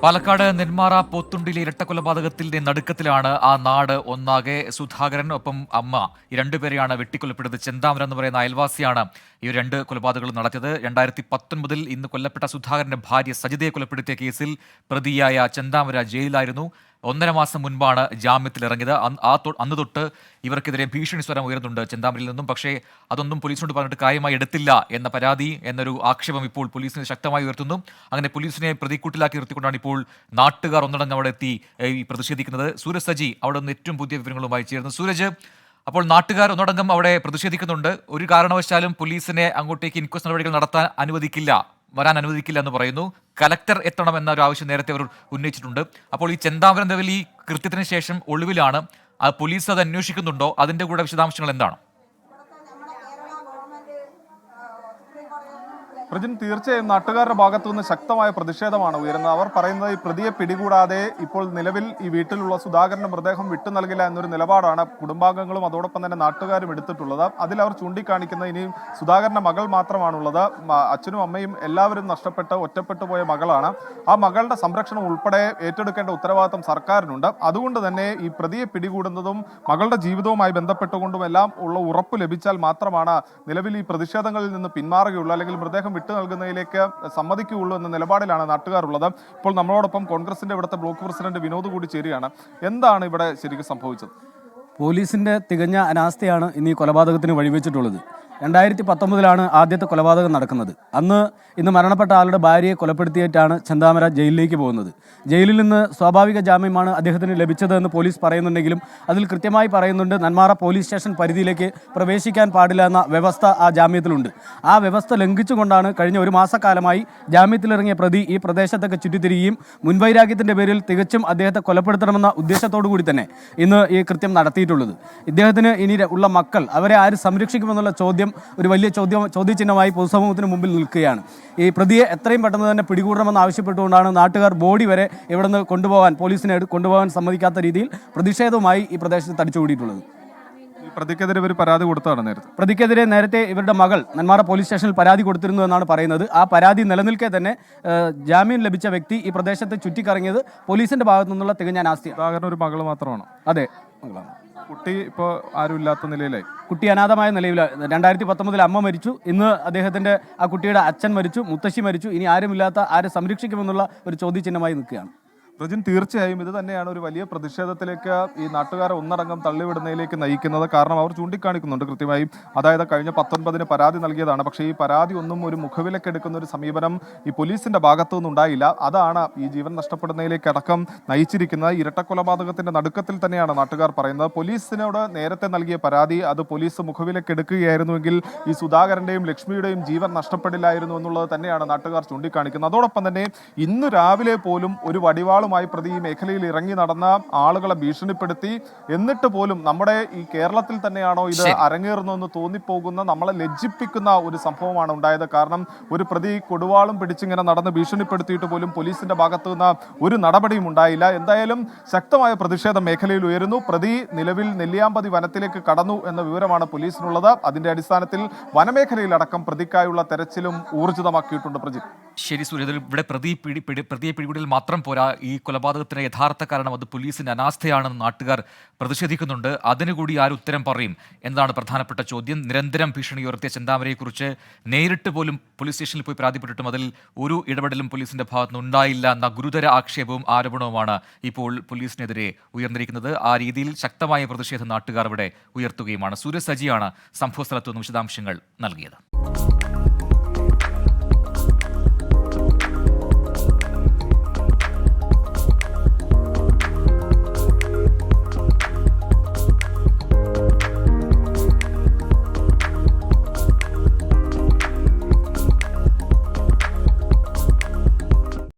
പാലക്കാട് നെന്മാറ പോത്തുണ്ടിലെ ഇരട്ടക്കൊലപാതകത്തിന്റെ നടുക്കത്തിലാണ് ആ നാട് ഒന്നാകെ. സുധാകരൻ ഒപ്പം അമ്മ ഈ രണ്ടുപേരെയാണ് വെട്ടിക്കൊലപ്പെടുന്നത്. ചെന്താമര എന്ന് പറയുന്ന അയൽവാസിയാണ് ഈ രണ്ട് കൊലപാതകങ്ങളും നടത്തിയത്. 2019 ഇന്ന് കൊല്ലപ്പെട്ട സുധാകരന്റെ ഭാര്യ സജിതയെ കൊലപ്പെടുത്തിയ കേസിൽ പ്രതിയായ ചെന്താമര ജയിലിലായിരുന്നു. 1.5 മാസം മുൻപാണ് ജാമ്യത്തിലിറങ്ങിയത്. അന്ന് തൊട്ട് ഇവർക്കെതിരെ ഭീഷണി സ്വരം ഉയർന്നുണ്ട് ചെന്താമരയിൽ നിന്നും. പക്ഷേ അതൊന്നും പോലീസിനോട് പറഞ്ഞിട്ട് കാര്യമായി എടുത്തില്ല എന്ന പരാതി, എന്നൊരു ആക്ഷേപം ഇപ്പോൾ പോലീസിന് ശക്തമായി ഉയർത്തുന്നു. അങ്ങനെ പോലീസിനെ പ്രതിക്കൂട്ടിലാക്കി നിർത്തിക്കൊണ്ടാണ് ഇപ്പോൾ നാട്ടുകാർ ഒന്നടങ്കം അവിടെ എത്തി ഈ പ്രതിഷേധിക്കുന്നത്. സൂരജ് സജി അവിടെ നിന്ന് ഏറ്റവും പുതിയ വിവരങ്ങളുമായി ചേർന്നു. സൂരജ്, അപ്പോൾ നാട്ടുകാർ ഒന്നടങ്കം അവിടെ പ്രതിഷേധിക്കുന്നുണ്ട്. ഒരു കാരണവശാലും പോലീസിനെ അങ്ങോട്ടേക്ക് ഇൻക്വസ്റ്റ് നടപടികൾ നടത്താൻ അനുവദിക്കില്ല, വരാൻ അനുവദിക്കില്ല എന്ന് പറയുന്നു. കലക്ടർ എത്തണം എന്നൊരു ആവശ്യം നേരത്തെ അവർ ഉന്നയിച്ചിട്ടുണ്ട്. അപ്പോൾ ഈ ചെന്താമരം ലെവൽ ഈ കൃത്യത്തിന് ശേഷം ഒളിവിലാണ്. പോലീസ് അത് അന്വേഷിക്കുന്നുണ്ടോ? അതിന്റെ കൂടെ വിശദാംശങ്ങൾ എന്താണ്? പ്രജിൻ, തീർച്ചയായും നാട്ടുകാരുടെ ഭാഗത്തു നിന്ന് ശക്തമായ പ്രതിഷേധമാണ് ഉയരുന്നത്. അവർ പറയുന്നത് ഈ പ്രതിയെ പിടികൂടാതെ ഇപ്പോൾ നിലവിൽ ഈ വീട്ടിലുള്ള സുധാകരന്റെ മൃതദേഹം വിട്ടു നൽകില്ല എന്നൊരു നിലപാടാണ് കുടുംബാംഗങ്ങളും അതോടൊപ്പം തന്നെ നാട്ടുകാരും എടുത്തിട്ടുള്ളത്. അതിൽ അവർ ചൂണ്ടിക്കാണിക്കുന്ന ഇനിയും സുധാകരന്റെ മകൾ മാത്രമാണുള്ളത്. അച്ഛനും അമ്മയും എല്ലാവരും നഷ്ടപ്പെട്ട് ഒറ്റപ്പെട്ടു പോയ മകളാണ്. ആ മകളുടെ സംരക്ഷണം ഉൾപ്പെടെ ഏറ്റെടുക്കേണ്ട ഉത്തരവാദിത്തം സർക്കാരിനുണ്ട്. അതുകൊണ്ട് തന്നെ ഈ പ്രതിയെ പിടികൂടുന്നതും മകളുടെ ജീവിതവുമായി ബന്ധപ്പെട്ടുകൊണ്ടും എല്ലാം ഉള്ള ഉറപ്പ് ലഭിച്ചാൽ മാത്രമാണ് നിലവിൽ ഈ പ്രതിഷേധങ്ങളിൽ നിന്ന് പിന്മാറുകയുള്ളൂ, അല്ലെങ്കിൽ മൃതദേഹം വിട്ടു നൽകുന്നതിലേക്ക് സമ്മതിക്കുകയുള്ളൂ എന്ന നിലപാടിലാണ് നാട്ടുകാരുള്ളത്. ഇപ്പോൾ നമ്മളോടൊപ്പം കോൺഗ്രസിന്റെ ഇവിടുത്തെ ബ്ലോക്ക് പ്രസിഡന്റ് വിനോദ് കൂടി ചേരുകയാണ്. എന്താണ് ഇവിടെ ശരിക്കും സംഭവിച്ചത്? പോലീസിന്റെ തികഞ്ഞ അനാസ്ഥയാണ് ഇന്ന് ഈ കൊലപാതകത്തിന് വഴിവെച്ചിട്ടുള്ളത്. 2019 ആദ്യത്തെ കൊലപാതകം നടക്കുന്നത്. ഇന്ന് മരണപ്പെട്ട ആളുടെ ഭാര്യയെ കൊലപ്പെടുത്തിയിട്ടാണ് ചെന്താമര ജയിലിലേക്ക് പോകുന്നത്. ജയിലിൽ നിന്ന് സ്വാഭാവിക ജാമ്യമാണ് അദ്ദേഹത്തിന് ലഭിച്ചതെന്ന് പോലീസ് പറയുന്നുണ്ടെങ്കിലും അതിൽ കൃത്യമായി പറയുന്നുണ്ട്, നെന്മാറ പോലീസ് സ്റ്റേഷൻ പരിധിയിലേക്ക് പ്രവേശിക്കാൻ പാടില്ല എന്ന വ്യവസ്ഥ ആ ജാമ്യത്തിലുണ്ട്. ആ വ്യവസ്ഥ ലംഘിച്ചുകൊണ്ടാണ് കഴിഞ്ഞ 1 മാസക്കാലമായി ജാമ്യത്തിലിറങ്ങിയ പ്രതി ഈ പ്രദേശത്തൊക്കെ ചുറ്റിത്തിരിക്കുകയും മുൻവൈരാഗ്യത്തിന്റെ പേരിൽ തികച്ചും അദ്ദേഹത്തെ കൊലപ്പെടുത്തണമെന്ന ഉദ്ദേശത്തോടു കൂടി തന്നെ ഇന്ന് ഈ കൃത്യം നടത്തിയിട്ടുള്ളത്. ഇദ്ദേഹത്തിന് ഇനി ഉള്ള മക്കൾ, അവരെ ആര് സംരക്ഷിക്കുമെന്നുള്ള ചോദ്യം ഒരു വലിയ ചോദ്യചിഹ്നമായി പൊതുസമൂഹത്തിന് മുമ്പിൽ നിൽക്കുകയാണ്. ഈ പ്രതിയെ എത്രയും പെട്ടെന്ന് തന്നെ പിടികൂടണമെന്ന് ആവശ്യപ്പെട്ടുകൊണ്ടാണ് നാട്ടുകാർ ബോഡി വരെ ഇവിടെ നിന്ന് പോലീസിനെ കൊണ്ടുപോകാൻ സമ്മതിക്കാത്ത രീതിയിൽ പ്രതിഷേധവുമായി ഈ പ്രദേശത്ത് തടിച്ചുകൂടിയിട്ടുള്ളത്. പ്രതിക്കെതിരെ ഒരു പരാതി കൊടുത്തതാണ് പ്രതിക്കെതിരെ നേരത്തെ ഇവരുടെ മകൾ നെന്മാറ പോലീസ് സ്റ്റേഷനിൽ പരാതി കൊടുത്തിരുന്നു എന്നാണ് പറയുന്നത്. ആ പരാതി നിലനിൽക്കെ തന്നെ ജാമ്യം ലഭിച്ച വ്യക്തി ഈ പ്രദേശത്ത് ചുറ്റിക്കറങ്ങിയത് പോലീസിന്റെ ഭാഗത്തു നിന്നുള്ള തികഞ്ഞ അനാസ്ഥയാണ്. ഒരു മകൾ മാത്രമാണ്? അതെ, മകളാണ്. കുട്ടി ഇപ്പോൾ ആരുമില്ലാത്ത നിലയിലായി. കുട്ടി അനാഥമായ നിലയിൽ 2019 അമ്മ മരിച്ചു. ഇന്ന് അദ്ദേഹത്തിന്റെ ആ കുട്ടിയുടെ അച്ഛൻ മരിച്ചു, മുത്തശ്ശി മരിച്ചു. ഇനി ആരുമില്ലാത്ത ആരെ സംരക്ഷിക്കുമെന്നുള്ള ഒരു ചോദ്യചിഹ്നമായി നിൽക്കുകയാണ്. പ്രജിൻ, തീർച്ചയായും ഇത് തന്നെയാണ് ഒരു വലിയ പ്രതിഷേധത്തിലേക്ക് ഈ നാട്ടുകാരെ ഒന്നടങ്കം തള്ളിവിടുന്നതിലേക്ക് നയിക്കുന്നത്. കാരണം അവർ ചൂണ്ടിക്കാണിക്കുന്നുണ്ട് കൃത്യമായും, അതായത് കഴിഞ്ഞ 19 പരാതി നൽകിയതാണ്. പക്ഷേ ഈ പരാതി ഒന്നും ഒരു മുഖവിലക്കെടുക്കുന്ന ഒരു സമീപനം ഈ പോലീസിന്റെ ഭാഗത്തു നിന്നുണ്ടായില്ല. അതാണ് ഈ ജീവൻ നഷ്ടപ്പെടുന്നതിലേക്ക് അടക്കം നയിച്ചിരിക്കുന്നത്. ഇരട്ടക്കൊലപാതകത്തിന്റെ നടുക്കത്തിൽ തന്നെയാണ് നാട്ടുകാർ പറയുന്നത്. പോലീസിനോട് നേരത്തെ നൽകിയ പരാതി അത് പോലീസ് മുഖവിലക്കെടുക്കുകയായിരുന്നുവെങ്കിൽ ഈ സുധാകരന്റെയും ലക്ഷ്മിയുടെയും ജീവൻ നഷ്ടപ്പെടില്ലായിരുന്നു എന്നുള്ളത് തന്നെയാണ് നാട്ടുകാർ ചൂണ്ടിക്കാണിക്കുന്നത്. അതോടൊപ്പം തന്നെ ഇന്ന് രാവിലെ പോലും ഒരു വടിവാൾ പ്രതി ഈ മേഖലയിൽ ഇറങ്ങി നടന്ന ആളുകളെ ഭീഷണിപ്പെടുത്തി. എന്നിട്ട് പോലും നമ്മുടെ ഈ കേരളത്തിൽ തന്നെയാണോ ഇത് അരങ്ങേറുന്നതെന്ന് തോന്നിപ്പോകുന്ന, നമ്മളെ ലജ്ജിപ്പിക്കുന്ന ഒരു സംഭവമാണ് ഉണ്ടായത്. കാരണം ഒരു പ്രതി കൊടുവാളും പിടിച്ചിങ്ങനെ നടന്ന് ഭീഷണിപ്പെടുത്തിയിട്ട് പോലും പോലീസിന്റെ ഭാഗത്തു നിന്ന് ഒരു നടപടിയും ഉണ്ടായില്ല. എന്തായാലും ശക്തമായ പ്രതിഷേധം മേഖലയിൽ ഉയരുന്നു. പ്രതി നിലവിൽ നെല്ലിയാമ്പതി വനത്തിലേക്ക് കടന്നു എന്ന വിവരമാണ് പോലീസിനുള്ളത്. അതിന്റെ അടിസ്ഥാനത്തിൽ വനമേഖലയിലടക്കം പ്രതിക്കായുള്ള തെരച്ചിലും ഊർജിതമാക്കിയിട്ടുണ്ട്. പ്രജിത്ത്, ശരി സൂര്യ, ഇവിടെ പ്രതിയെ പിടികൂടിൽ മാത്രം പോരാ, ഈ കൊലപാതകത്തിന് യഥാർത്ഥ കാരണം അത് പോലീസിന്റെ അനാസ്ഥയാണെന്ന് നാട്ടുകാർ പ്രതിഷേധിക്കുന്നുണ്ട്. അതിനുകൂടി ആര് ഉത്തരം പറയും എന്നതാണ് പ്രധാനപ്പെട്ട ചോദ്യം. നിരന്തരം ഭീഷണി ഉയർത്തിയ ചെന്താമരയെക്കുറിച്ച് നേരിട്ട് പോലും പോലീസ് സ്റ്റേഷനിൽ പോയി പരാതിപ്പെട്ടിട്ടും അതിൽ ഒരു ഇടപെടലും പോലീസിന്റെ ഭാഗത്തുനിന്ന് ഉണ്ടായില്ല എന്ന ഗുരുതര ആക്ഷേപവും ആരോപണവുമാണ് ഇപ്പോൾ പോലീസിനെതിരെ ഉയർന്നിരിക്കുന്നത്. ആ രീതിയിൽ ശക്തമായ പ്രതിഷേധം നാട്ടുകാർ ഇവിടെ ഉയർത്തുകയുമാണ്. സൂര്യ സജിയാണ് സംഭവസ്ഥലത്തു നിന്നും വിശദാംശങ്ങൾ നൽകിയത്.